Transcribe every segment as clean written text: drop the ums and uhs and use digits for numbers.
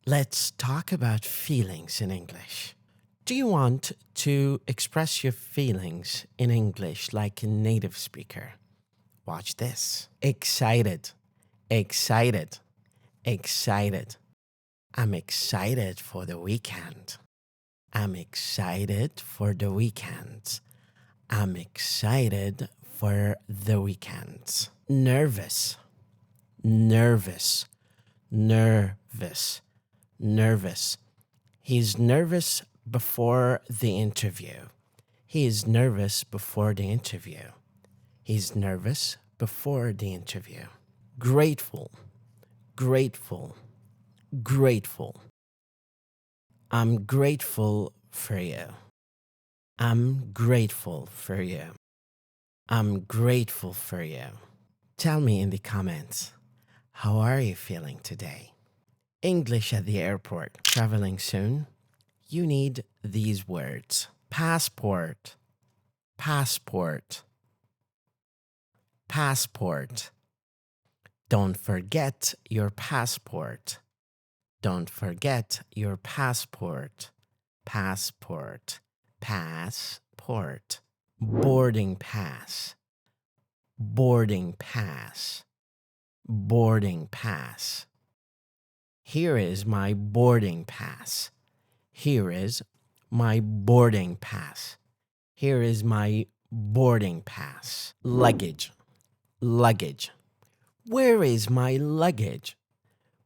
Let's talk about feelings in English. Do you want to express your feelings in English like a native speaker? Watch this. Excited, excited, excited. I'm excited for the weekend. I'm excited for the weekend. I'm excited for the weekend. Nervous, nervous, nervous, nervous. He's nervous before the interview. He is nervous before the interview. He's nervous before the interview. Grateful, grateful, grateful. I'm grateful for you. I'm grateful for you. I'm grateful for you. Tell me in the comments, how are you feeling today? English at the airport. Traveling soon? You need these words. Passport, passport, passport. Don't forget your passport. Don't forget your passport. Passport, passport. Boarding pass, boarding pass, boarding pass. Here is my boarding pass. Here is my boarding pass. Here is my boarding pass. Luggage, luggage. Where is my luggage?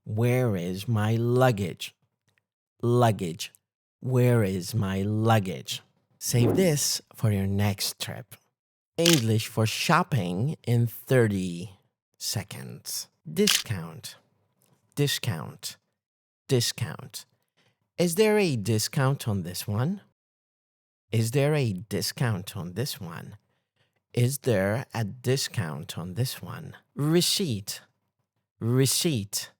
Where is my luggage? Luggage. Where is my luggage? Save this for your next trip. English for shopping in 30 seconds. Discount, discount, discount. Is there a discount on this one? Is there a discount on this one? Is there a discount on this one? Receipt, receipt,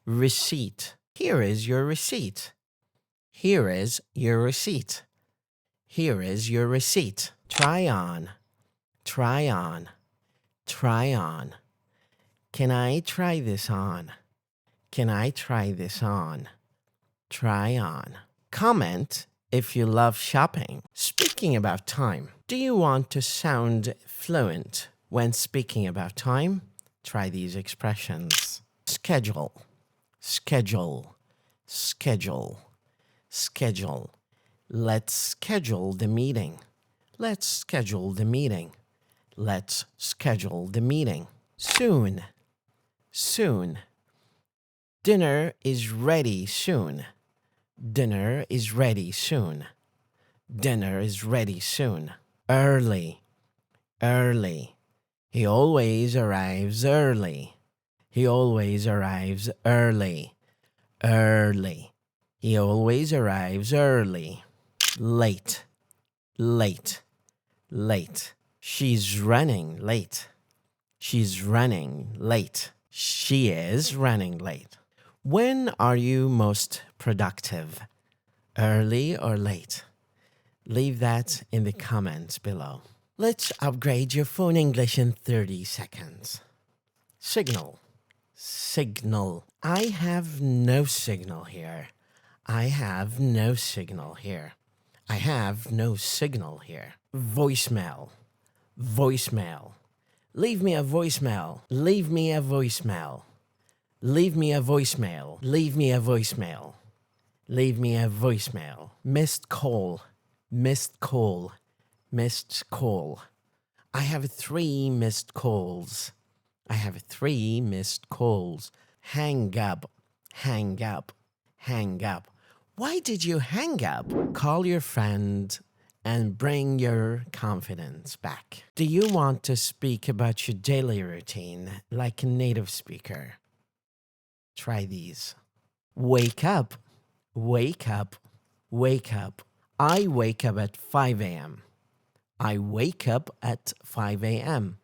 receipt. Here is your receipt. Here is your receipt. Here is your receipt. Try on, try on, try on. Can I try this on? Can I try this on? Try on. Comment if you love shopping. Speaking about time, do you want to sound fluent when speaking about time? Try these expressions. Schedule, schedule, schedule, schedule. Let's schedule the meeting. Let's schedule the meeting. Let's schedule the meeting. Soon, soon. Dinner is ready soon. Dinner is ready soon. Dinner is ready soon. Early, early. He always arrives early. He always arrives early. Early. He always arrives early. Late, late, late. She's running late. She's running late. She is running late. When are you most productive? Early or late? Leave that in the comments below. Let's upgrade your phone English in 30 seconds. Signal, signal. I have no signal here. I have no signal here. I have no signal here. Voicemail, voicemail. Leave me a voicemail. Leave me a voicemail. Leave me a voicemail. Leave me a voicemail. Leave me a voicemail. Missed call. Missed call. Missed call. I have 3 missed calls. I have 3 missed calls. Hang up. Hang up. Hang up. Why did you hang up? Call your friend and bring your confidence back. Do you want to speak about your daily routine like a native speaker? Try these. Wake up, wake up, wake up. I wake up at 5 a.m. I wake up at 5 a.m.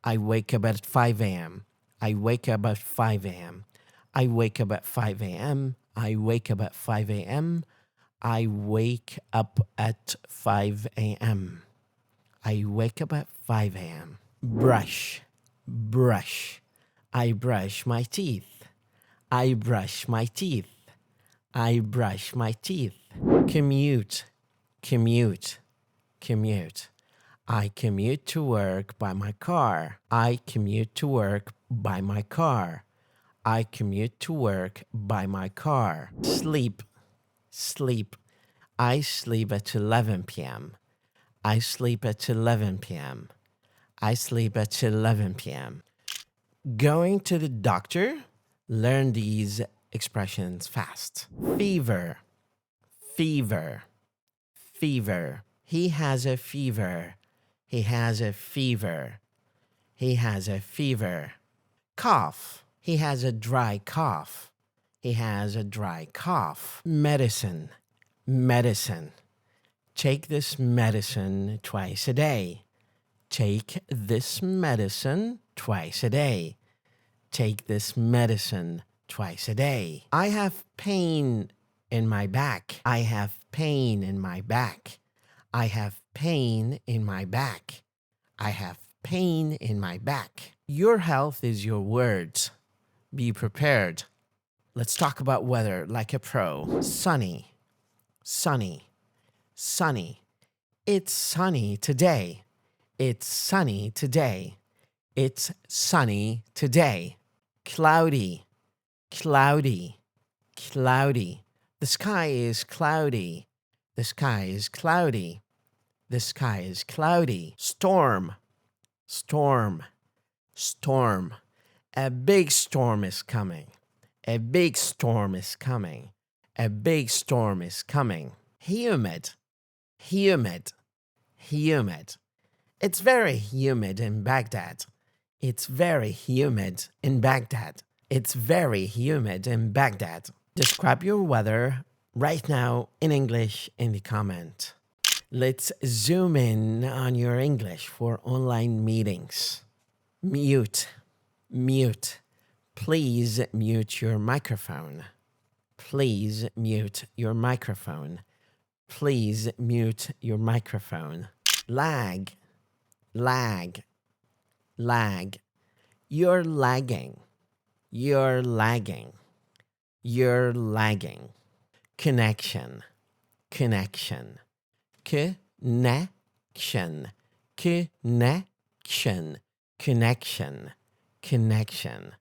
I wake up at 5 a.m. I wake up at 5 a.m. I wake up at 5 a.m. I wake up at 5 a.m. I wake up at 5 a.m. I wake up at 5 a.m. Brush, brush. I brush my teeth. I brush my teeth. I brush my teeth. Commute, commute, commute. I commute to work by my car. I commute to work by my car. I commute to work by my car. Sleep, sleep. I sleep at 11 p.m. I sleep at 11 p.m. I sleep at 11 p.m. Going to the doctor? Learn these expressions fast. Fever, fever, fever. He has a fever. He has a fever. He has a fever. Cough. He has a dry cough. He has a dry cough. Medicine. Medicine. Take this medicine twice a day. Take this medicine twice a day. Take this medicine twice a day. I have pain in my back. I have pain in my back. I have pain in my back. I have pain in my back. Your health is your words. Be prepared. Let's talk about weather like a pro. Sunny, sunny, sunny. It's sunny today. It's sunny today. It's sunny today. Cloudy, cloudy, cloudy. The sky is cloudy. The sky is cloudy. The sky is cloudy. Storm, storm, storm. A big storm is coming. A big storm is coming. A big storm is coming. Humid, humid, humid. It's very humid in Baghdad. It's very humid in Baghdad. It's very humid in Baghdad. Describe your weather right now in English in the comment. Let's zoom in on your English for online meetings. Mute, mute. Please mute your microphone. Please mute your microphone. Please mute your microphone. Lag, lag, lag. You're lagging. You're lagging. You're lagging. Connection, connection. Connection, connection, connection, connection.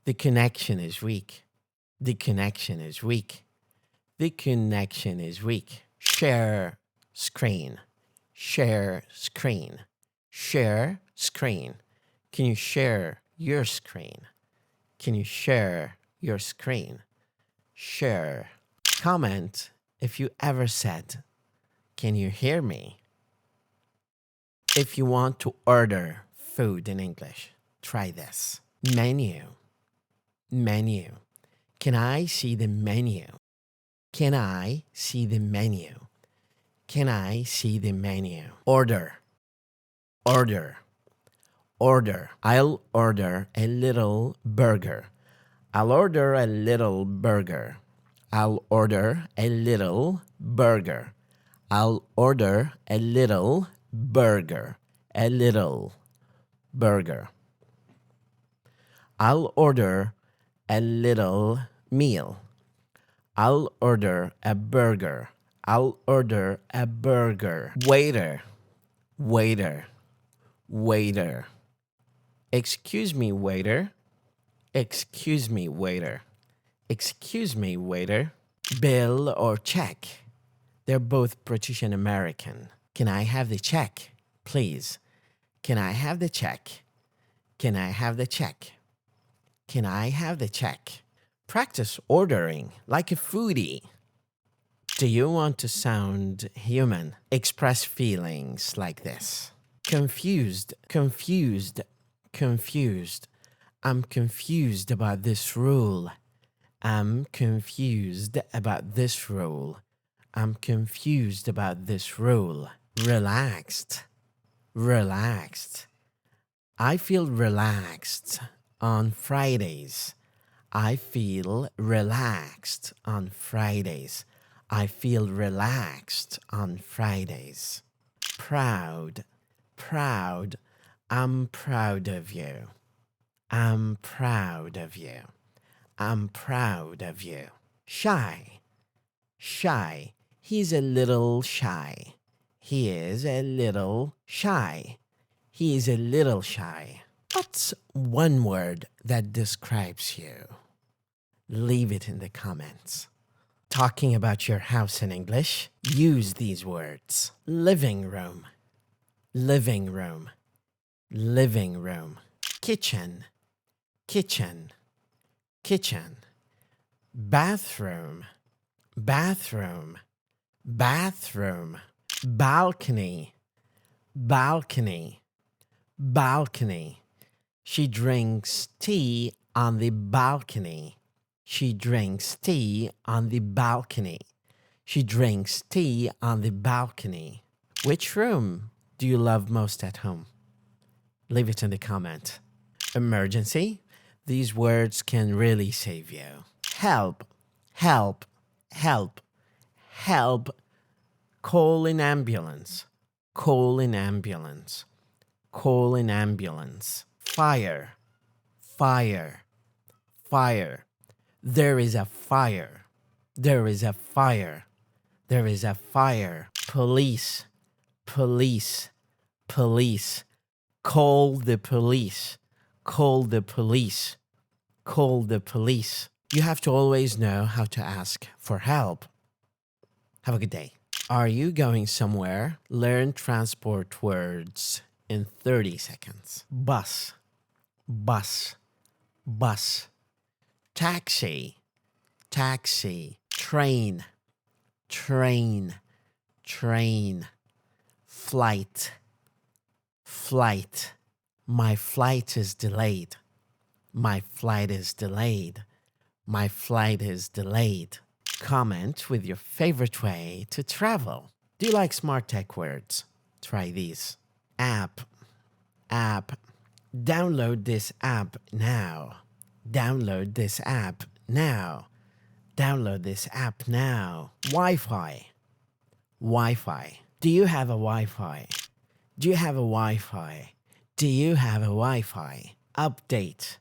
The connection is weak. The connection is weak. The connection is weak. Share screen. Share screen. Share screen. Can you share your screen? Can you share your screen? Share. Comment if you ever said, "Can you hear me?" If you want to order food in English, try this. Menu. Menu. Can I see the menu? Can I see the menu? Can I see the menu? Order. Order. Order. I'll order a little burger. I'll order a little burger. I'll order a little burger. I'll order a little burger. A little burger. I'll order a little meal. I'll order a burger. I'll order a burger. Waiter. Waiter. Waiter. Excuse me, waiter. Excuse me, waiter. Excuse me, waiter. Bill or check. They're both British and American. Can I have the check, please? Can I have the check? Can I have the check? Can I have the check? Practice ordering like a foodie. Do you want to sound human? Express feelings like this. Confused, confused, confused. I'm confused about this rule. I'm confused about this rule. I'm confused about this rule. Relaxed, relaxed. I feel relaxed on Fridays. I feel relaxed on Fridays. I feel relaxed on Fridays. Proud, proud. I'm proud of you. I'm proud of you. I'm proud of you. Shy, Shy. He's a little shy. He is a little shy. He is a little shy. What's one word that describes you? Leave it in the comments. Talking about your house in English, use these words. Living room, living room, living room. Kitchen, kitchen, kitchen. Bathroom, bathroom, bathroom. Balcony, balcony, balcony. She drinks tea on the balcony. She drinks tea on the balcony. She drinks tea on the balcony. Which room do you love most at home? Leave it in the comment. Emergency. These words can really save you. Help, help, help, help. Call an ambulance. Call an ambulance. Call an ambulance. Fire, fire, fire. There is a fire. There is a fire. There is a fire. Police, police, police. Call the police. Call the police. Call the police. You have to always know how to ask for help. Have a good day. Are you going somewhere? Learn transport words in 30 seconds. Bus, bus, bus. Taxi, taxi. Train, train, train. Flight, flight. My flight is delayed. My flight is delayed. My flight is delayed. Comment with your favorite way to travel. Do you like smart tech words? Try these. App, app. Download this app now. Download this app now. Download this app now. Wi-Fi, Wi-Fi. Do you have a Wi-Fi? Do you have a Wi-Fi? Do you have a Wi-Fi? Update,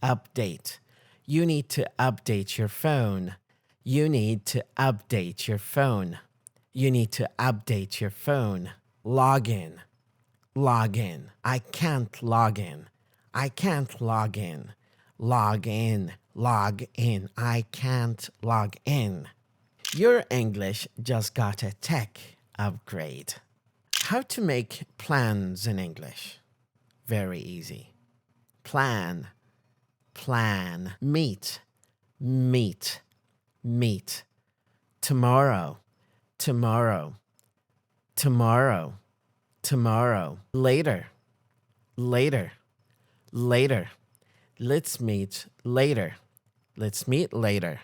update. You need to update your phone. You need to update your phone. You need to update your phone. Log in, log in. I can't log in. I can't log in. Log in, log in. I can't log in. Your English just got a tech upgrade. How to make plans in English? Very easy. Plan, plan. Meet, meet, meet. Tomorrow, tomorrow, tomorrow, tomorrow. Later, later, later. Let's meet later. Let's meet later.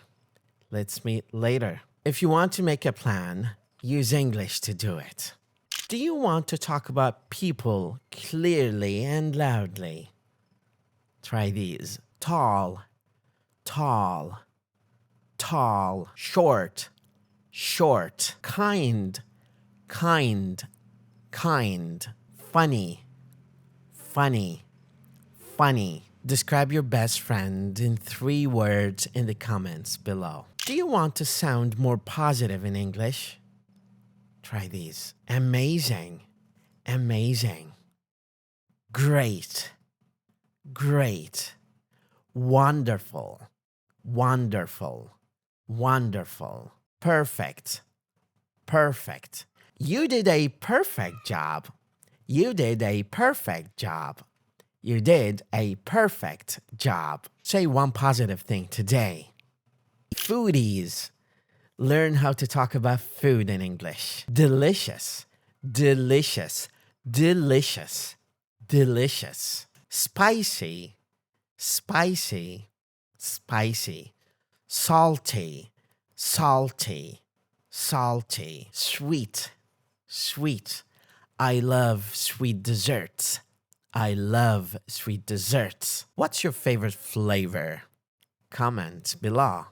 Let's meet later. If you want to make a plan, use English to do it. Do you want to talk about people clearly and loudly? Try these. Tall, tall, tall. Short, short. Kind, kind, kind. Funny, funny, funny. Describe your best friend in 3 words in the comments below. Do you want to sound more positive in English? Try these. Amazing, amazing. Great, great. Wonderful, wonderful, wonderful. Perfect, perfect. You did a perfect job. You did a perfect job. You did a perfect job. Say one positive thing today. Foodies. Learn how to talk about food in English. Delicious, delicious, delicious, delicious. Spicy, spicy, spicy. Salty, salty, salty. Sweet, sweet. I love sweet desserts. I love sweet desserts. What's your favorite flavor? Comment below.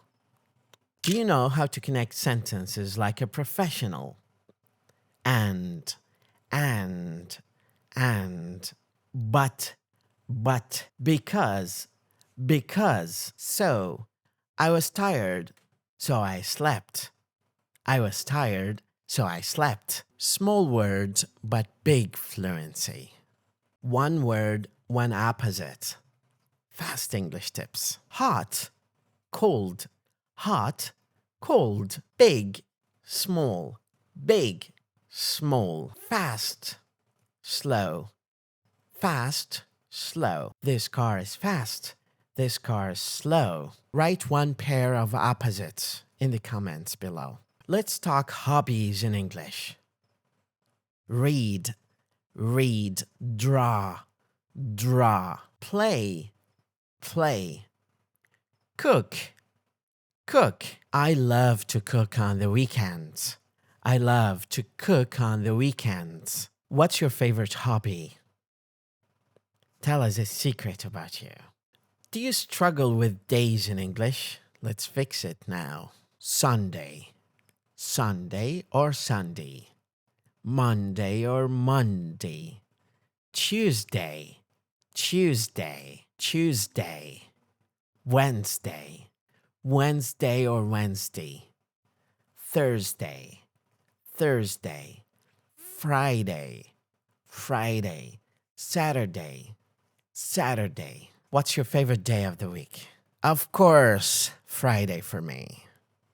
Do you know how to connect sentences like a professional? And, but, because, so, I was tired, so I slept. I was tired, so I slept. Small words, but big fluency. One word, one opposite. Fast English tips. Hot, cold, hot, cold, big, small, big, small, fast, slow, fast, slow. This car is fast. This car is slow. Write one pair of opposites in the comments below. Let's talk hobbies in English. Read, read, draw, draw, play, play, cook, cook. I love to cook on the weekends. I love to cook on the weekends. What's your favorite hobby? Tell us a secret about you. Do you struggle with days in English? Let's fix it now. Sunday, Sunday or Sunday. Monday or Monday. Tuesday, Tuesday, Tuesday. Wednesday, Wednesday or Wednesday. Thursday, Thursday. Friday, Friday. Saturday, Saturday. What's your favorite day of the week? Of course, Friday for me.